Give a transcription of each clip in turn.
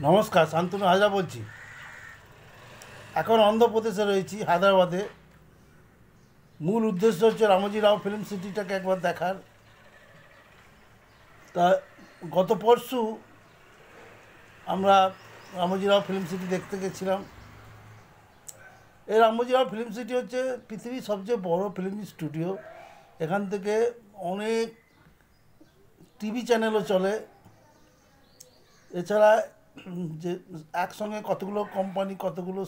নমস্কার, শান্তনু হাজরা বলছি। এখন অন্ধ্রপ্রদেশে রয়েছি, হায়দ্রাবাদে। মূল উদ্দেশ্য হচ্ছে রামোজি রাও ফিল্ম সিটিটাকে একবার দেখার। তা গত পরশু আমরা রামোজি রাও ফিল্ম সিটি দেখতে গেছিলাম। এই রামোজি রাও ফিল্ম সিটি হচ্ছে পৃথিবীর সবচেয়ে বড় ফিল্ম স্টুডিও। এখান থেকে অনেক টিভি চ্যানেলও চলে। এছাড়া যে একসঙ্গে কতগুলো কোম্পানি, কতগুলো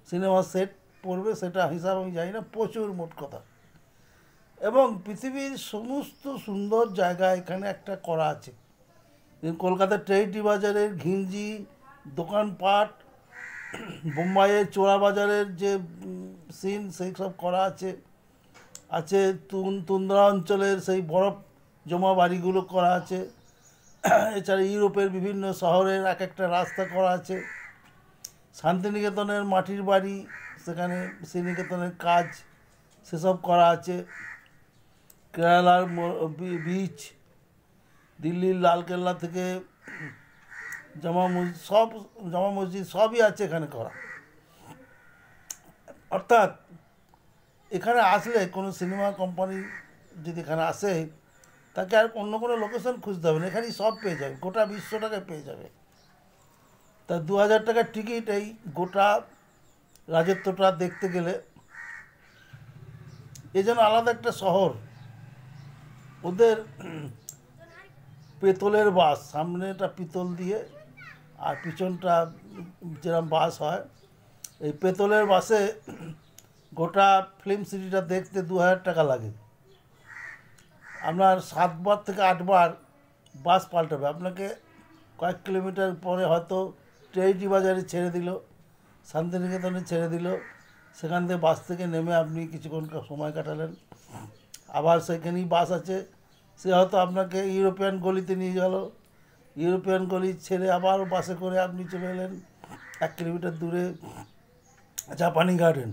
সিনেমা সেট পড়বে সেটা হিসাব আমি জানি না, প্রচুর মোট কথা। এবং পৃথিবীর সমস্ত সুন্দর জায়গা এখানে একটা করা আছে। কলকাতার ট্রেইটি বাজারের ঘিঞ্জি দোকানপাট, বোম্বাইয়ের চোরা বাজারের যে সিন সেই সব করা আছে। আছে তুন্দ্রা অঞ্চলের সেই বরফ জমা বাড়িগুলো করা আছে। এছাড়া ইউরোপের বিভিন্ন শহরের এক একটা রাস্তা করা আছে। শান্তিনিকেতনের মাটির বাড়ি, সেখানে শ্রীনিকেতনের কাজ সেসব করা আছে। কেরালার বিচ, দিল্লির লালকেল্লা থেকে জামা মসজিদ সবই আছে এখানে করা। অর্থাৎ এখানে আসলে কোনো সিনেমা কোম্পানি যদি এখানে আসে, তাকে আর অন্য কোনো লোকেশন খুঁজতে হবে না, এখানেই সব পেয়ে যাবে, গোটা বিশ্বটাকে পেয়ে যাবে। তা 2000 টাকার টিকিট এই গোটা রাজত্বটা দেখতে গেলে। এ যেন আলাদা একটা শহর। ওদের পেতলের বাস, সামনেটা পিতল দিয়ে আর পিছনটা যেরকম বাস হয়, এই পেতলের বাসে গোটা ফিল্ম সিটিটা দেখতে 2000 টাকা লাগে। আপনার 7বার থেকে 8বার বাস পাল্টাবে আপনাকে। কয়েক কিলোমিটার পরে হয়তো ট্রেইটি বাজারে ছেড়ে দিল, শান্তিনিকেতনে ছেড়ে দিল, সেখান থেকে বাস থেকে নেমে আপনি কিছুক্ষণ সময় কাটালেন। আবার সেখানেই বাস আছে, সে হয়তো আপনাকে ইউরোপিয়ান গলিতে নিয়ে গেল, ইউরোপিয়ান গলি ছেড়ে আবার বাসে করে আপনি চলে এলেন 1 কিলোমিটার দূরে জাপানি গার্ডেন।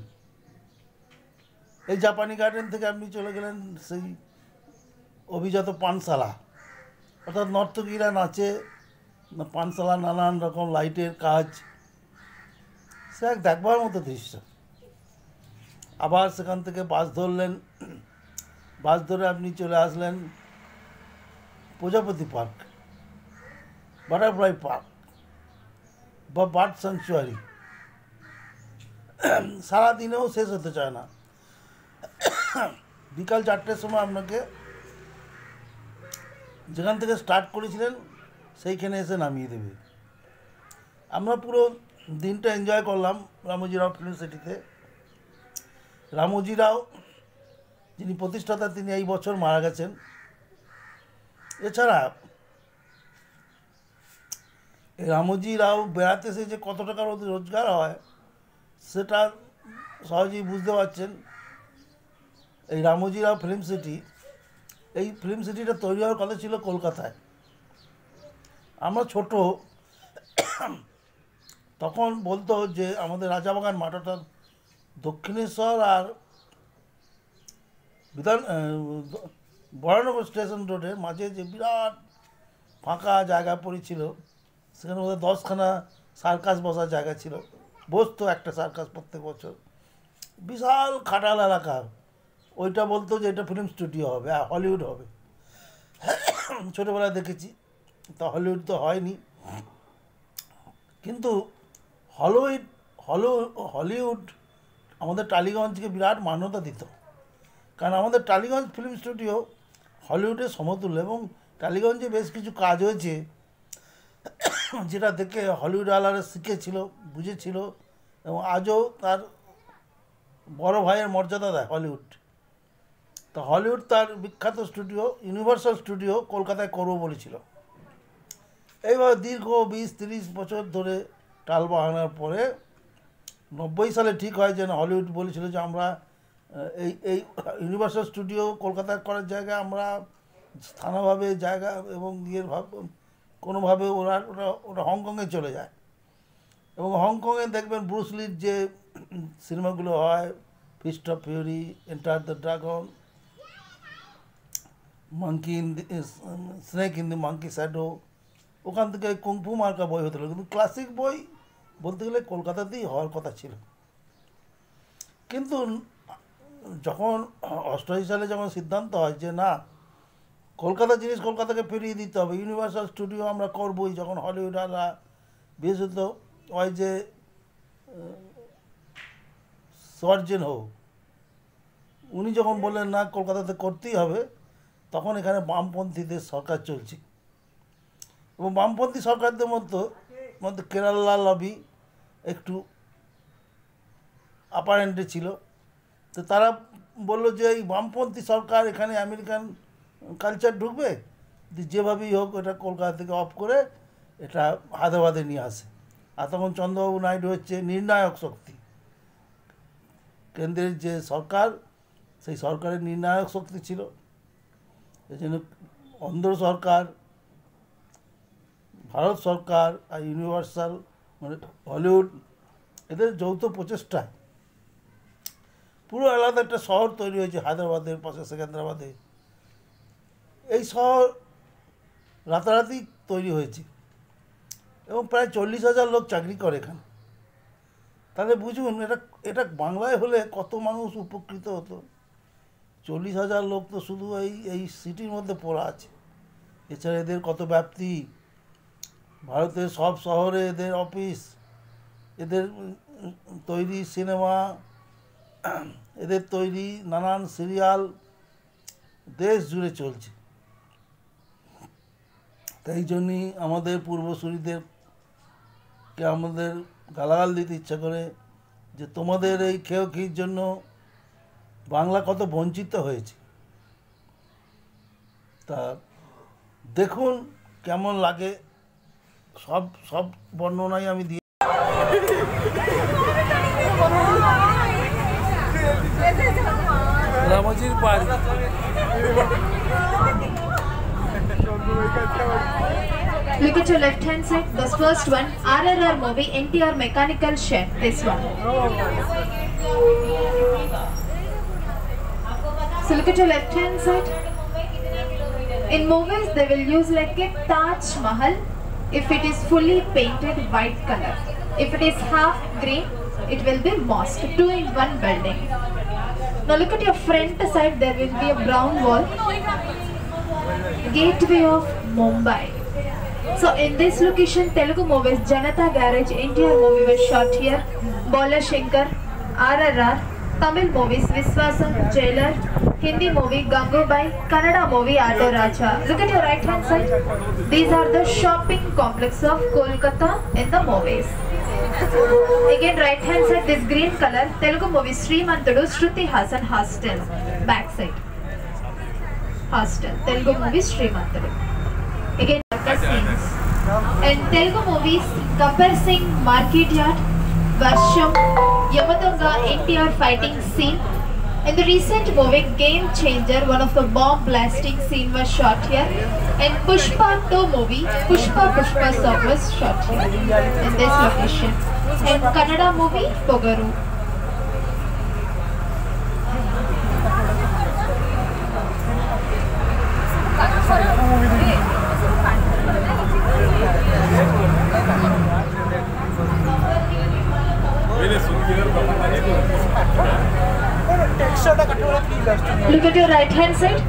এই জাপানি গার্ডেন থেকে আপনি চলে গেলেন সেই অভিজাত পানশালা, অর্থাৎ নর্তকীরা নাচে, পানশালা, নানান রকম লাইটের কাজ, সে এক দেখবার মতো দৃশ্য। আবার সেখান থেকে বাস ধরলেন, বাস ধরে আপনি চলে আসলেন প্রজাপতি পার্ক, বাটারফ্লাই পার্ক বা বার্ড স্যাংচুয়ারি। সারাদিনেও শেষ হতে চায় না। বিকাল 4টের সময় আপনাকে যেখান থেকে স্টার্ট করেছিলেন সেইখানে এসে নামিয়ে দেবে। আমরা পুরো দিনটা এনজয় করলাম রামোজি রাও ফিল্ম সিটিতে। রামোজি রাও যিনি প্রতিষ্ঠাতা, তিনি এই বছর মারা গেছেন। এছাড়া এই রামোজি রাও বেড়াতে এসে যে কত টাকার রোজগার হয় সেটা সহজেই বুঝতে পারছেন। এই রামোজি রাও ফিল্ম সিটি, এই ফিল্ম সিটিটা তৈরি হওয়ার কথা ছিল কলকাতায়। আমরা ছোট তখন বলতো যে আমাদের রাজাবাগান মাঠ, অর্থাৎ দক্ষিণেশ্বর আর বরানগর স্টেশন রোডের মাঝে যে বিরাট ফাঁকা জায়গা পড়েছিল, সেখানে ওদের 10খানা সার্কাস বসার জায়গা ছিল। বসতো একটা সার্কাস প্রত্যেক বছর, বিশাল খাটাল এলাকা। ওইটা বলতো যে এটা ফিল্ম স্টুডিও হবে, হলিউড হবে। ছোটোবেলায় দেখেছি, তা হলিউড তো হয়নি। কিন্তু হলিউড হলিউড আমাদের টালিগঞ্জকে বিরাট মান্যতা দিত, কারণ আমাদের টালিগঞ্জ ফিল্ম স্টুডিও হলিউডের সমতুল্য। এবং টালিগঞ্জে বেশ কিছু কাজ হয়েছে যেটা দেখে হলিউড আলারা শিখেছিল, বুঝেছিল, এবং আজও তার বড় ভাইয়ের মর্যাদা দেয় হলিউড। তো হলিউড তার বিখ্যাত স্টুডিও ইউনিভার্সাল স্টুডিও কলকাতায় করবো বলেছিল। এইভাবে দীর্ঘ 20-30 বছর ধরে টাল বাহানার পরে 90 সালে ঠিক হয় যেন হলিউড বলেছিল যে আমরা এই এই ইউনিভার্সাল স্টুডিও কলকাতায় করার জায়গায় আমরা স্থানীয়ভাবে জায়গা এবং ইয়ের কোনোভাবে ওরা ওটা ওটা হংকংয়ে চলে যায়। এবং হংকংয়ে দেখবেন ব্রুসলির যে সিনেমাগুলো হয়, fist of fury, enter the dragon, monkey in the snake in the monkey shadow, ওখান থেকে কুংফু মার্কা বই হতো, কিন্তু ক্লাসিক বই বলতে গেলে কলকাতাতেই হওয়ার কথা ছিল। কিন্তু যখন 88 সালে যখন সিদ্ধান্ত হয় যে না, কলকাতা জিনিস কলকাতাকে ফিরিয়ে দিতে হবে, ইউনিভার্সাল স্টুডিও আমরা করবই, যখন হলিউডাররা বিশেষত হয় যে সার্জেন হোক, উনি যখন বললেন না কলকাতাতে করতেই হবে, তখন এখানে বামপন্থীদের সরকার চলছে এবং বামপন্থী সরকারদের মধ্যে কেরালা লবি একটু আপারেন্টে ছিল। তো তারা বলল যে এই বামপন্থী সরকার এখানে আমেরিকান কালচার ঢুকবে, যেভাবেই হোক এটা কলকাতা থেকে অফ করে এটা হায়দ্রাবাদে নিয়ে আসে। আর তখন চন্দ্রবাবু নাইডু হচ্ছে নির্ণায়ক শক্তি, কেন্দ্রের যে সরকার সেই সরকারের নির্ণায়ক শক্তি ছিল। এই জন্য অন্ধ্র সরকার, ভারত সরকার আর ইউনিভার্সাল মানে হলিউড, এদের যৌথ প্রচেষ্টায় পুরো আলাদা একটা শহর তৈরি হয়েছে হায়দ্রাবাদের পাশে, সেকেন্দ্রাবাদে। এই শহর রাতারাতি তৈরি হয়েছে এবং প্রায় 40,000 লোক চাকরি করে এখানে। তাহলে বুঝুন এটা বাংলায় হলে কত মানুষ উপকৃত হতো। 40,000 লোক তো শুধু এই সিটির মধ্যে পড়া আছে, এছাড়া এদের কত ব্যাপ্তি, ভারতের সব শহরে এদের অফিস, এদের তৈরি সিনেমা, এদের তৈরি নানান সিরিয়াল দেশ জুড়ে চলছে। তাই জন্যই আমাদের পূর্বসূরিদেরকে আমাদের গালাগাল দিতে ইচ্ছা করে যে তোমাদের এই খেয়োখির জন্য বাংলা কত বঞ্চিত হয়েছে। তা দেখুন কেমন লাগে, সব বর্ণনাই আমি দিয়ে। রামজির বাড়ি Look at your left hand side. This first one, RRR movie, NTR Mechanical Shed. This one. So look at your left hand side. In movies, they will use like a Taj Mahal if it is fully painted white color. If it is half green, it will be mosque, 2 in 1 building. Now look at your front side. There will be a brown wall. Gateway of Mumbai. So in this location, Telugu movies Janata Garage, NTR movie was shot here. Bola Shankar, RRR. Tamil movies Viswasam, Jailer. Hindi movie Gangubai. Kannada movie Auto Raja. Look at your right hand side. These are the shopping complex of Kolkata in the movies. Again right hand side, this green color, Telugu movie Srimantudu, Shruti Hassan Hostel. Back side. Hostel. Telugu movie Srimantudu. Again scenes. And Telugu movies Gabbar Singh Market Yard, Varsham, Yamadanga NTR fighting scene. In the recent movie Game Changer, one of the bomb blasting scene was shot here. And Pushpa 2 movie, Pushpa song was shot here in this location. And Kannada movie Pogaru. Look at your right hand side.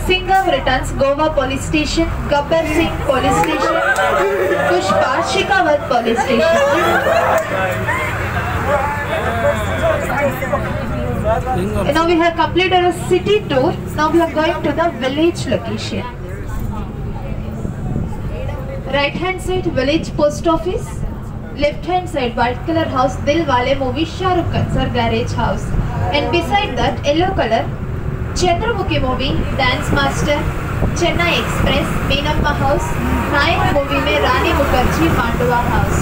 Singham returns, Goa police station, Gabbar Singh police station, Pushpa, Shikawat police station. And now we have completed a city tour. Now we are going to the village location. Right hand side, village post office. Left hand side, white color house, Dilwale movie, Shah Rukh Khan sir garage house. And beside that, yellow color, Chandramukhi movie, Dance Master, Chennai Express, Meenamma house, Nayak movie mein Rani Mukherjee, Mandua house.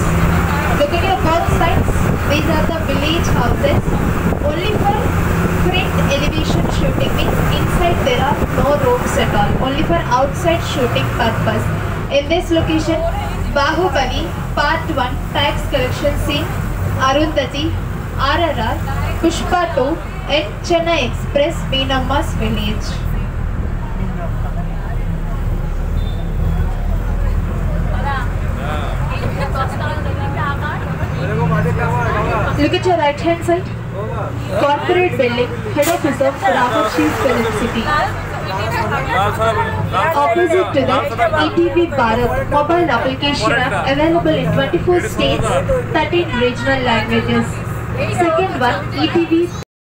Look at your both sides. These are the village houses. Only for front elevation shooting, means inside there are no rooms at all. Only for outside shooting purpose. In this location, Bahubali Part 1 tax collection scene, Arundhati, RRR, Pushpa 2 and Chennai Express, Meenamma's village. Look at your right hand side. Corporate building, head office of Rajarshi Film City. Opposite to that, ETV Bharat mobile application app available in 24 states, 13 regional languages. Second one, ETV